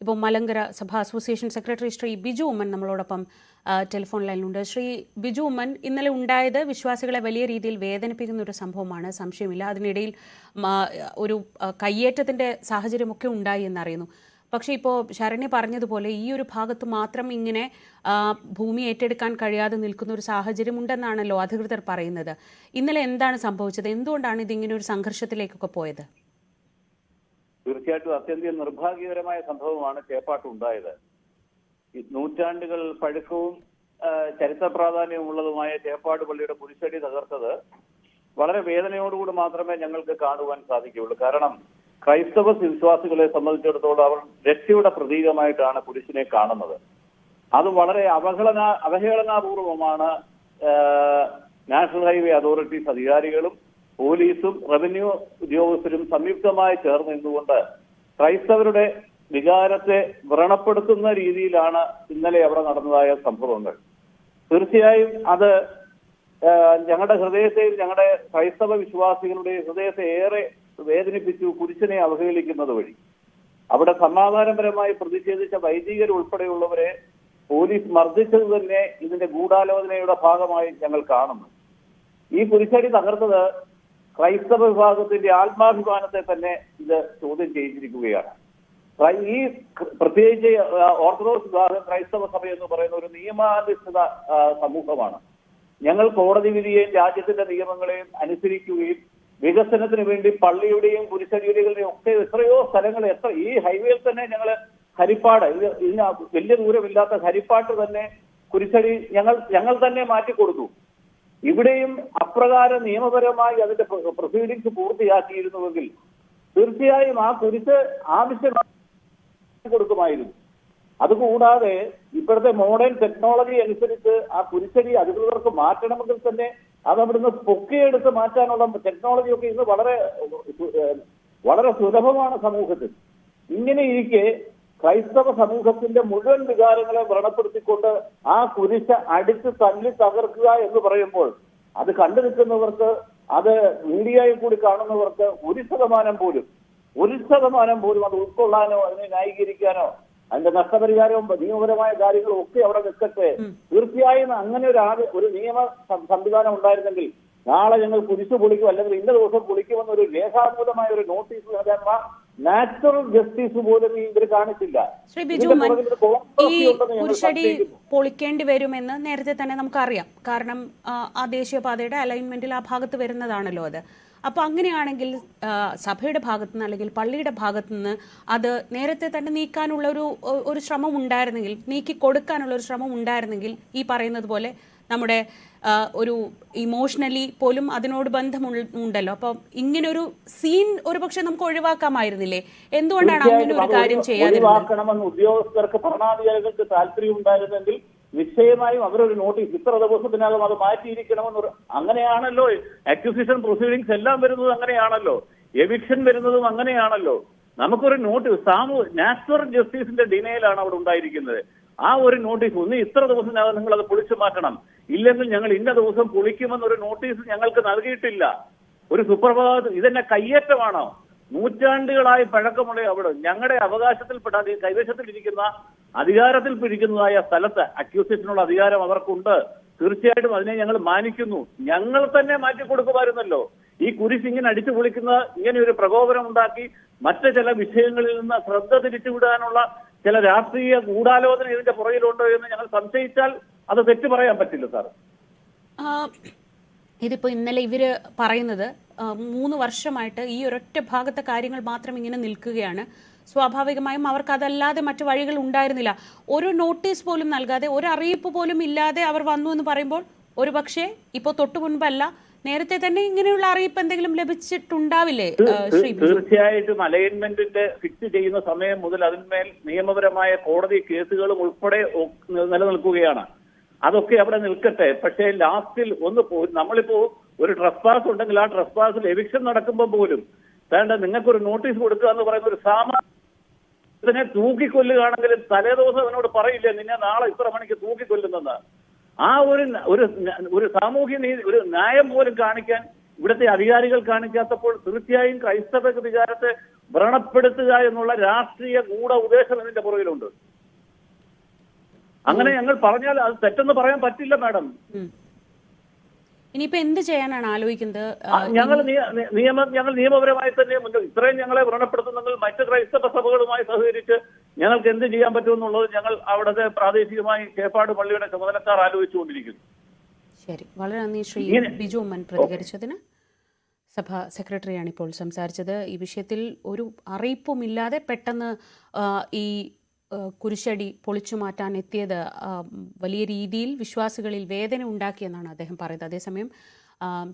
ഇപ്പോൾ മലങ്കര സഭ association secretary Shri Biju Oommen നമ്മളോടൊപ്പം ടെലിഫോൺ ലൈനിലുണ്ട്. ശ്രീ ബിജു ഉമ്മൻ, ഇന്നലെ ഉണ്ടായത് വിശ്വാസികളെ വലിയ രീതിയിൽ വേദനിപ്പിക്കുന്ന ഒരു സംഭവമാണ്, സംശയമില്ല. അതിനിടയിൽ ഒരു കയ്യേറ്റത്തിൻ്റെ സാഹചര്യമൊക്കെ ഉണ്ടായി എന്നറിയുന്നു. പക്ഷേ ഇപ്പോൾ ശരണ്യ പറഞ്ഞതുപോലെ ഈ ഒരു ഭാഗത്ത് മാത്രം ഇങ്ങനെ ഭൂമി ഏറ്റെടുക്കാൻ കഴിയാതെ നിൽക്കുന്ന ഒരു സാഹചര്യം ഉണ്ടെന്നാണല്ലോ അധികൃതർ പറയുന്നത്. ഇന്നലെ എന്താണ് സംഭവിച്ചത്? എന്തുകൊണ്ടാണ് ഇതിങ്ങനെ ഒരു സംഘർഷത്തിലേക്കൊക്കെ പോയത്? തീർച്ചയായിട്ടും അത്യന്തം നിർഭാഗ്യകരമായ സംഭവമാണ് ചേപ്പാട്ട് ഉണ്ടായത്. നൂറ്റാണ്ടുകൾ പഴക്കവും ചരിത്ര പ്രാധാന്യമുള്ളതുമായ ചേപ്പാട് പള്ളിയുടെ കുരിശടി തകർത്തത് വളരെ വേദനയോടുകൂടി മാത്രമേ ഞങ്ങൾക്ക് കാണുവാൻ സാധിക്കുകയുള്ളൂ. കാരണം ക്രൈസ്തവ വിശ്വാസികളെ സംബന്ധിച്ചിടത്തോളം അവർ രക്ഷയുടെ പ്രതീകമായിട്ടാണ് കുരിശിനെ കാണുന്നത്. അത് വളരെ അവഹേളനാപൂർവമാണ് നാഷണൽ ഹൈവേ അതോറിറ്റീസ് അധികാരികളും പോലീസും റവന്യൂ ഉദ്യോഗസ്ഥരും സംയുക്തമായി ചേർന്ന് നിന്നുകൊണ്ട് ക്രൈസ്തവരുടെ വികാരത്തെ വ്രണപ്പെടുത്തുന്ന രീതിയിലാണ് ഇന്നലെ അവിടെ നടന്നതായ സംഭവങ്ങൾ. തീർച്ചയായും അത് ഞങ്ങളുടെ ഹൃദയത്തെയും ഞങ്ങളുടെ ക്രൈസ്തവ വിശ്വാസികളുടെ ഹൃദയത്തെ ഏറെ വേദനിപ്പിച്ചു. കുരിശിനെ അവഹേളിക്കുന്നത് വഴി അവിടെ സമാധാനപരമായി പ്രതിഷേധിച്ച വൈദികരുൾപ്പെടെയുള്ളവരെ പോലീസ് മർദ്ദിച്ചത് തന്നെ ഇതിന്റെ ഗൂഢാലോചനയുടെ ഭാഗമായി ഞങ്ങൾ കാണുന്നു. ഈ കുരിശടി തകർത്തത് ക്രൈസ്തവ വിഭാഗത്തിന്റെ ആത്മാഭിമാനത്തെ തന്നെ ഇത് ചോദ്യം ചെയ്തിരിക്കുകയാണ്. ഈ പ്രത്യേകിച്ച് ഓർത്തഡോക്സ് വിഭാഗം ക്രൈസ്തവ സഭ എന്ന് പറയുന്ന ഒരു നിയമാധിഷ്ഠിത സമൂഹമാണ്. ഞങ്ങൾ കോടതി വിധിയെയും രാജ്യത്തിന്റെ നിയമങ്ങളെയും അനുസരിക്കുകയും വികസനത്തിന് വേണ്ടി പള്ളിയുടെയും കുരിശടിയുടെയും ഒക്കെ എത്രയോ സ്ഥലങ്ങൾ ഈ ഹൈവേയിൽ തന്നെ ഞങ്ങൾ ഹരിപ്പാട് ഇതിന് വലിയ ദൂരമില്ലാത്ത ഹരിപ്പാട്ട് തന്നെ കുരിശടി ഞങ്ങൾ തന്നെ മാറ്റിക്കൊടുത്തു. ഇവിടെയും അപ്രകാരം നിയമപരമായി അതിന്റെ പ്രൊസീഡിങ്സ് പൂർത്തിയാക്കിയിരുന്നുവെങ്കിൽ തീർച്ചയായും ആ കുരിശ് ആവശ്യമായി കൊടുക്കുമായിരുന്നു. അതുകൂടാതെ ഇപ്പോഴത്തെ മോഡേൺ ടെക്നോളജി അനുസരിച്ച് ആ കുരിശടി അധികൃതർക്ക് മാറ്റണമെങ്കിൽ തന്നെ അത് അവിടുന്ന് പൊക്കിയെടുത്ത് മാറ്റാനുള്ള ടെക്നോളജിയൊക്കെ ഇന്ന് വളരെ സുലഭമാണ് സമൂഹത്തിൽ. ഇങ്ങനെ ഇരിക്കെ ക്രൈസ്തവ സമൂഹത്തിന്റെ മുഴുവൻ വികാരങ്ങളെ വ്രണപ്പെടുത്തിക്കൊണ്ട് ആ കുരിശ അടിച്ച് തല്ലി തകർക്കുക എന്ന് പറയുമ്പോൾ അത് കണ്ടു നിൽക്കുന്നവർക്ക്, അത് മീഡിയയിൽ കൂടി കാണുന്നവർക്ക് ഒരു ശതമാനം പോലും അത് ഉൾക്കൊള്ളാനോ അതിനെ ന്യായീകരിക്കാനോ അതിന്റെ നഷ്ടപരിഹാരവും നിയമപരമായ കാര്യങ്ങളും ഒക്കെ അവിടെ നിൽക്കട്ടെ. തീർച്ചയായും അങ്ങനെ ഒരു നിയമ സംവിധാനം ഉണ്ടായിരുന്നെങ്കിൽ നാളെ ഞങ്ങൾ കുരിശ് പൊളിക്കും അല്ലെങ്കിൽ ഇന്ന ദിവസം പൊളിക്കുമെന്നൊരു രേഖാമൂലമായ ഒരു നോട്ടീസ് നൽകാനുള്ള നാച്ചുറൽ ജസ്റ്റിസ് പോലും ഇവർ കാണിച്ചില്ല. ശ്രീ ബിജു ഉമ്മൻ, ഈ കുരിശടി പൊളിക്കേണ്ടി വരുമെന്ന് നേരത്തെ തന്നെ നമുക്കറിയാം. കാരണം ആ ദേശീയപാതയുടെ അലൈൻമെന്റിൽ ആ ഭാഗത്ത് വരുന്നതാണല്ലോ അത്. അപ്പോൾ അങ്ങനെയാണെങ്കിൽ സഭയുടെ ഭാഗത്തുനിന്ന് അല്ലെങ്കിൽ പള്ളിയുടെ ഭാഗത്തുനിന്ന് അത് നേരത്തെ തന്നെ നീക്കാനുള്ള ഒരു ശ്രമം ഉണ്ടായിരുന്നെങ്കിൽ, നീക്കി കൊടുക്കാനുള്ള ഒരു ശ്രമം ഉണ്ടായിരുന്നെങ്കിൽ ഈ പറയുന്നത് പോലെ നമ്മുടെ ഒരു ഇമോഷണലി പോലും അതിനോട് ബന്ധമുണ്ടല്ലോ. അപ്പം ഇങ്ങനൊരു സീൻ ഒരു പക്ഷെ നമുക്ക് ഒഴിവാക്കാമായിരുന്നില്ലേ? എന്തുകൊണ്ടാണ് അങ്ങനെ ഒരു കാര്യം ചെയ്യാതിരുന്നത്? ഉദ്യോഗസ്ഥർക്ക് ഭരണാധികാരികൾക്ക് താല്പര്യം ഉണ്ടായിരുന്നെങ്കിൽ നിശ്ചയമായും അവരൊരു നോട്ടീസ് ഇത്ര ദിവസത്തിനകം അത് മാറ്റിയിരിക്കണമെന്ന്. അങ്ങനെയാണല്ലോ അക്യൂസിഷൻ പ്രൊസീഡിങ്സ് എല്ലാം വരുന്നത്, അങ്ങനെയാണല്ലോ എവിക്ഷൻ വരുന്നതും അങ്ങനെയാണല്ലോ. നമുക്കൊരു നോട്ടീസ് നാച്ചുറൽ ജസ്റ്റിസിന്റെ ഡിനയിലാണ് അവിടെ ഉണ്ടായിരിക്കുന്നത്. ആ ഒരു നോട്ടീസ് ഒന്ന് ഇത്ര ദിവസത്തിനകം നിങ്ങൾ അത് പൊളിച്ചു മാറ്റണം, ഇല്ലെങ്കിൽ ഞങ്ങൾ ഇന്ന ദിവസം പൊളിക്കുമെന്നൊരു നോട്ടീസ് ഞങ്ങൾക്ക് നൽകിയിട്ടില്ല. ഒരു സുപ്രഭാതത്തിൽ ഇതെന്നെ കയ്യേറ്റമാണോ? നൂറ്റാണ്ടുകളായി പഴക്കമുള്ള അവിടെ ഞങ്ങളുടെ അവകാശത്തിൽപ്പെട്ട കൈവശത്തിലിരിക്കുന്ന അധികാരത്തിലിരിക്കുന്നതായ സ്ഥലത്ത് അക്യൂസിഷനുള്ള അധികാരം അവർക്കുണ്ട്. തീർച്ചയായിട്ടും അതിനെ ഞങ്ങൾ മാനിക്കുന്നു. ഞങ്ങൾ തന്നെ മാറ്റിക്കൊടുക്കുമായിരുന്നല്ലോ. ഈ കുരിശ് ഇങ്ങനെ അടിച്ചു പൊളിക്കുന്ന ഇങ്ങനെ ഒരു പ്രകോപനം ഉണ്ടാക്കി മറ്റ് ചില വിഷയങ്ങളിൽ നിന്ന് ശ്രദ്ധ തിരിച്ചുവിടാനുള്ള ചില രാഷ്ട്രീയ ഗൂഢാലോചന ഇതിന്റെ പുറകിലുണ്ടോ എന്ന് ഞങ്ങൾ സംശയിച്ചാൽ അത് തെറ്റു പറയാൻ പറ്റില്ല സാർ. ഇതിപ്പോൾ ഇന്നലെ ഇവര് പറയുന്നത് 3 വർഷമായിട്ട് ഈ ഒരൊറ്റ ഭാഗത്തെ കാര്യങ്ങൾ മാത്രം ഇങ്ങനെ നിൽക്കുകയാണ്. സ്വാഭാവികമായും അവർക്ക് അതല്ലാതെ മറ്റു വഴികൾ ഉണ്ടായിരുന്നില്ല. ഒരു നോട്ടീസ് പോലും നൽകാതെ, ഒരു അറിയിപ്പ് പോലും ഇല്ലാതെ അവർ വന്നു എന്ന് പറയുമ്പോൾ ഒരു പക്ഷേ ഇപ്പോൾ തൊട്ടു മുൻപല്ല നേരത്തെ തന്നെ ഇങ്ങനെയുള്ള അറിയിപ്പ് എന്തെങ്കിലും ലഭിച്ചിട്ടുണ്ടാവില്ലേ? തീർച്ചയായിട്ടും അലൈൻമെന്റിന്റെ ഫിക്സ് ചെയ്യുന്ന സമയം മുതൽ അതിന്മേൽ നിയമപരമായ കോടതി കേസുകളും ഉൾപ്പെടെ നിലനിൽക്കുകയാണ്. അതൊക്കെ അവിടെ നിൽക്കട്ടെ. പക്ഷേ ലാസ്റ്റിൽ നമ്മളിപ്പോ ഒരു ട്രസ്പാസ് ഉണ്ടെങ്കിൽ ആ ട്രസ്പാസിൽ എവിക്ഷൻ നടക്കുമ്പോൾ പോലും വേണ്ട നിങ്ങൾക്കൊരു നോട്ടീസ് കൊടുക്കുക എന്ന് പറയുന്ന ഒരു ഇതിനെ തൂക്കിക്കൊല്ലുകയാണെങ്കിലും തലേദിവസം അവനോട് പറയില്ലേ നിന്നെ നാളെ ഇത്ര മണിക്ക് തൂക്കിക്കൊല്ലുന്നെന്ന്. ആ ഒരു സാമൂഹ്യ നീതി, ഒരു ന്യായം പോലും കാണിക്കാൻ ഇവിടുത്തെ അധികാരികൾ കാണിക്കാത്തപ്പോൾ തീർച്ചയായും ക്രൈസ്തവ വികാരത്തെ വ്രണപ്പെടുത്തുക എന്നുള്ള രാഷ്ട്രീയ ഗൂഢ ഉദ്ദേശം ഇതിന്റെ പുറകിലുണ്ട്. അങ്ങനെ ഞങ്ങൾ പറഞ്ഞാൽ അത് തെറ്റെന്ന് പറയാൻ പറ്റില്ല മാഡം. ഇനിയിപ്പോ എന്ത് ചെയ്യാനാണ് ആലോചിക്കുന്നത്? ഞങ്ങൾ നിയമപരമായി തന്നെ ഇത്രയും ഞങ്ങളെ വ്രണപ്പെടുത്തുന്നെങ്കിൽ മറ്റ് ക്രൈസ്തവ സഭകളുമായി സഹകരിച്ച് ഞങ്ങൾക്ക് എന്ത് ചെയ്യാൻ പറ്റുമെന്നുള്ളത് ഞങ്ങൾ അവിടുത്തെ പ്രാദേശികമായി ചേപ്പാട് പള്ളിയുടെ ചുമതലക്കാർ ആലോചിച്ചുകൊണ്ടിരിക്കുന്നു. ശരി, വളരെ നന്ദി ശ്രീ ബിജു ഉമ്മൻ പ്രതികരിച്ചതിന്. സഭാ സെക്രട്ടറിയാണ് ഇപ്പോൾ സംസാരിച്ചത്. ഈ വിഷയത്തിൽ ഒരു അറിയിപ്പുമില്ലാതെ പെട്ടെന്ന് ഈ കുരിശടി പൊളിച്ചു മാറ്റാൻ എത്തിയത് വലിയ രീതിയിൽ വിശ്വാസികളിൽ വേദന ഉണ്ടാക്കിയെന്നാണ് അദ്ദേഹം പറയുന്നത്. അതേസമയം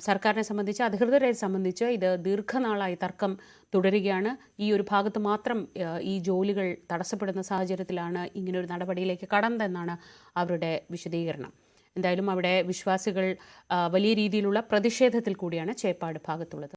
സർക്കാരിനെ സംബന്ധിച്ച്, അധികൃതരെ സംബന്ധിച്ച് ഇത് ദീർഘനാളായി തർക്കം തുടരുകയാണ്. ഈ ഒരു ഭാഗത്ത് മാത്രം ഈ ജോലികൾ തടസ്സപ്പെടുന്ന സാഹചര്യത്തിലാണ് ഇങ്ങനൊരു നടപടിയിലേക്ക് കടന്നതെന്നാണ് അവരുടെ വിശദീകരണം. എന്തായാലും അവിടെ വിശ്വാസികൾ വലിയ രീതിയിലുള്ള പ്രതിഷേധത്തിൽ കൂടിയാണ് ചേപ്പാട് ഭാഗത്തുള്ളത്.